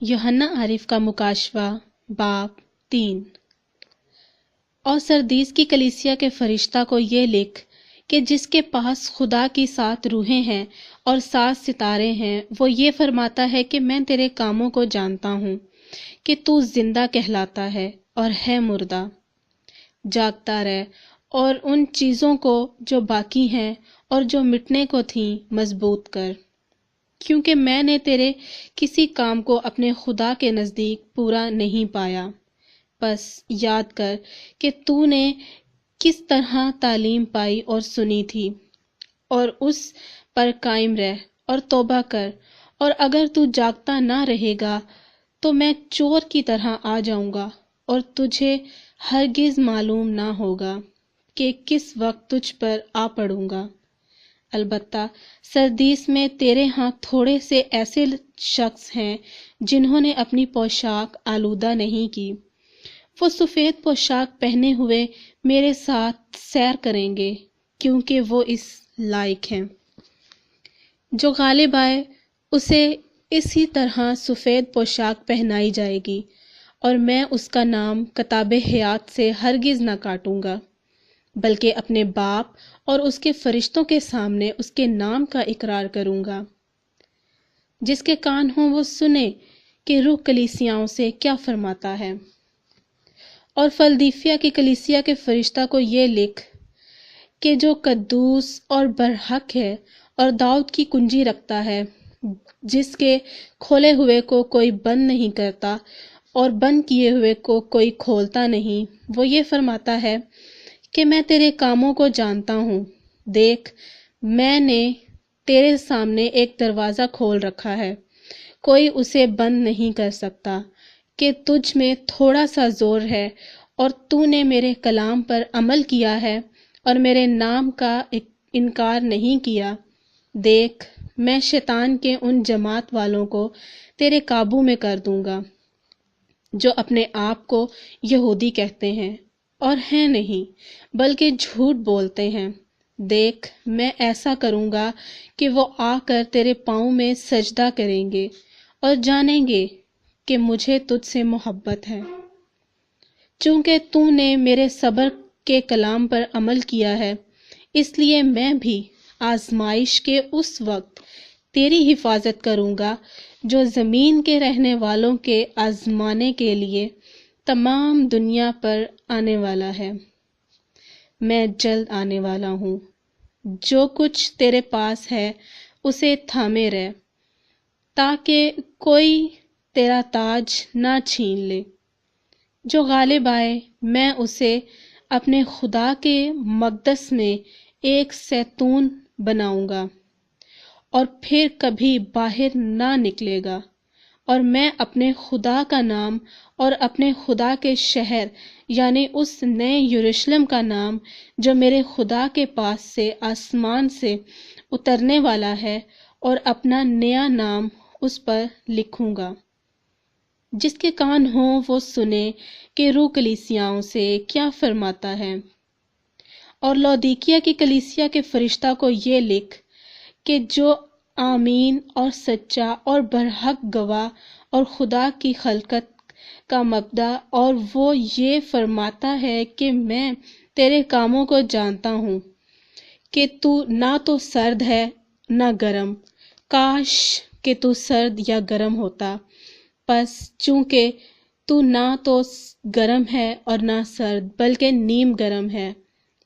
یوحنا عارف کا مکاشفہ باب 3۔ اور سردیس کی کلیسیا کے فرشتہ کو یہ لکھ کہ جس کے پاس خدا کی 7 روحیں ہیں اور 7 ستارے ہیں، وہ یہ فرماتا ہے کہ میں تیرے کاموں کو جانتا ہوں کہ تو زندہ کہلاتا ہے اور ہے مردہ۔ جاگتا رہ اور ان چیزوں کو جو باقی ہیں اور جو مٹنے کو تھیں مضبوط کر، کیونکہ میں نے تیرے کسی کام کو اپنے خدا کے نزدیک پورا نہیں پایا۔ بس یاد کر کہ تو نے کس طرح تعلیم پائی اور سنی تھی، اور اس پر قائم رہ اور توبہ کر، اور اگر تو جاگتا نہ رہے گا تو میں چور کی طرح آ جاؤں گا اور تجھے ہرگز معلوم نہ ہوگا کہ کس وقت تجھ پر آ پڑوں گا۔ البتہ سردیس میں تیرے ہاں تھوڑے سے ایسے شخص ہیں جنہوں نے اپنی پوشاک آلودہ نہیں کی، وہ سفید پوشاک پہنے ہوئے میرے ساتھ سیر کریں گے، کیونکہ وہ اس لائق ہیں۔ جو غالب آئے اسے اسی طرح سفید پوشاک پہنائی جائے گی، اور میں اس کا نام کتاب حیات سے ہرگز نہ کاٹوں گا، بلکہ اپنے باپ اور اس کے فرشتوں کے سامنے اس کے نام کا اقرار کروں گا۔ جس کے کان ہوں وہ سنے کہ روح کلیسیاؤں سے کیا فرماتا ہے۔ اور فلدیفیا کی کلیسیا کے فرشتہ کو یہ لکھ کہ جو قدوس اور برحق ہے اور داؤد کی کنجی رکھتا ہے، جس کے کھولے ہوئے کو کوئی بند نہیں کرتا اور بند کیے ہوئے کو کوئی کھولتا نہیں، وہ یہ فرماتا ہے کہ میں تیرے کاموں کو جانتا ہوں۔ دیکھ، میں نے تیرے سامنے ایک دروازہ کھول رکھا ہے، کوئی اسے بند نہیں کر سکتا، کہ تجھ میں تھوڑا سا زور ہے اور تو نے میرے کلام پر عمل کیا ہے اور میرے نام کا انکار نہیں کیا۔ دیکھ، میں شیطان کے ان جماعت والوں کو تیرے قابو میں کر دوں گا جو اپنے آپ کو یہودی کہتے ہیں اور ہیں نہیں، بلکہ جھوٹ بولتے ہیں۔ دیکھ، میں ایسا کروں گا کہ وہ آ کر تیرے پاؤں میں سجدہ کریں گے اور جانیں گے کہ مجھے تجھ سے محبت ہے، چونکہ تو نے میرے صبر کے کلام پر عمل کیا ہے۔ اس لیے میں بھی آزمائش کے اس وقت تیری حفاظت کروں گا جو زمین کے رہنے والوں کے آزمانے کے لیے تمام دنیا پر آنے والا ہے۔ میں جلد آنے والا ہوں۔ جو کچھ تیرے پاس ہے اسے تھامے رہ، تاکہ کوئی تیرا تاج نہ چھین لے۔ جو غالب آئے میں اسے اپنے خدا کے مقدس میں ایک زیتون بناؤں گا اور پھر کبھی باہر نہ نکلے گا، اور میں اپنے خدا کا نام اور اپنے خدا کے شہر یعنی اس نئے یروشلم کا نام جو میرے خدا کے پاس سے آسمان سے اترنے والا ہے، اور اپنا نیا نام اس پر لکھوں گا۔ جس کے کان ہوں وہ سنے کہ روح کلیسیاؤں سے کیا فرماتا ہے۔ اور لودیکیا کی کلیسیا کے فرشتہ کو یہ لکھ کہ جو آمین اور سچا اور برحق گواہ اور خدا کی خلقت کا مبدأ، اور وہ یہ فرماتا ہے کہ میں تیرے کاموں کو جانتا ہوں کہ تو نہ تو سرد ہے نہ گرم، کاش کہ تو سرد یا گرم ہوتا، پس چونکہ تو نہ تو گرم ہے اور نہ سرد بلکہ نیم گرم ہے،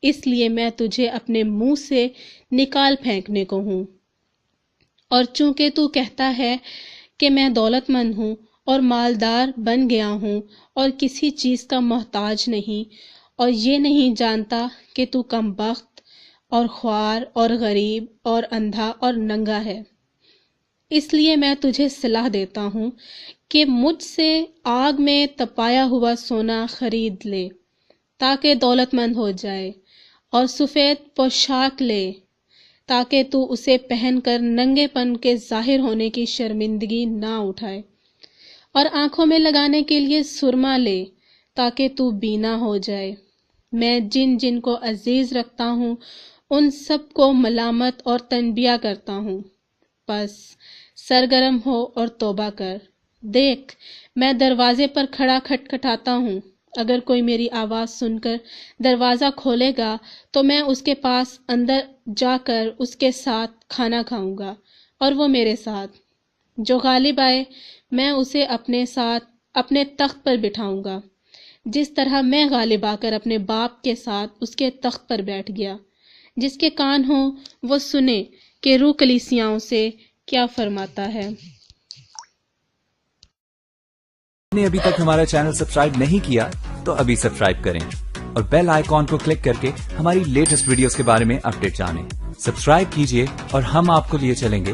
اس لیے میں تجھے اپنے منہ سے نکال پھینکنے کو ہوں۔ اور چونکہ تو کہتا ہے کہ میں دولت مند ہوں اور مالدار بن گیا ہوں اور کسی چیز کا محتاج نہیں، اور یہ نہیں جانتا کہ تو کم بخت اور خوار اور غریب اور اندھا اور ننگا ہے، اس لیے میں تجھے صلاح دیتا ہوں کہ مجھ سے آگ میں تپایا ہوا سونا خرید لے تاکہ دولت مند ہو جائے، اور سفید پوشاک لے تاکہ تو اسے پہن کر ننگے پن کے ظاہر ہونے کی شرمندگی نہ اٹھائے، اور آنکھوں میں لگانے کے لیے سرما لے تاکہ تو بینا ہو جائے۔ میں جن جن کو عزیز رکھتا ہوں ان سب کو ملامت اور تنبیہ کرتا ہوں، بس سرگرم ہو اور توبہ کر۔ دیکھ میں دروازے پر کھڑا کھٹکھٹاتا ہوں، اگر کوئی میری آواز سن کر دروازہ کھولے گا تو میں اس کے پاس اندر جا کر اس کے ساتھ کھانا کھاؤں گا اور وہ میرے ساتھ۔ جو غالب آئے میں اسے اپنے ساتھ اپنے تخت پر بٹھاؤں گا، جس طرح میں غالب آ کر اپنے باپ کے ساتھ اس کے تخت پر بیٹھ گیا۔ جس کے کان ہوں وہ سنے کہ روح کلیسیاؤں سے کیا فرماتا ہے۔ آپ نے ابھی تک ہمارا چینل سبسکرائب نہیں کیا تو ابھی سبسکرائب کریں اور بیل آئیکن کو کلک کر کے ہماری لیٹسٹ ویڈیوز کے بارے میں اپڈیٹ جانیں۔ سبسکرائب کیجئے اور ہم آپ کو لیے چلیں گے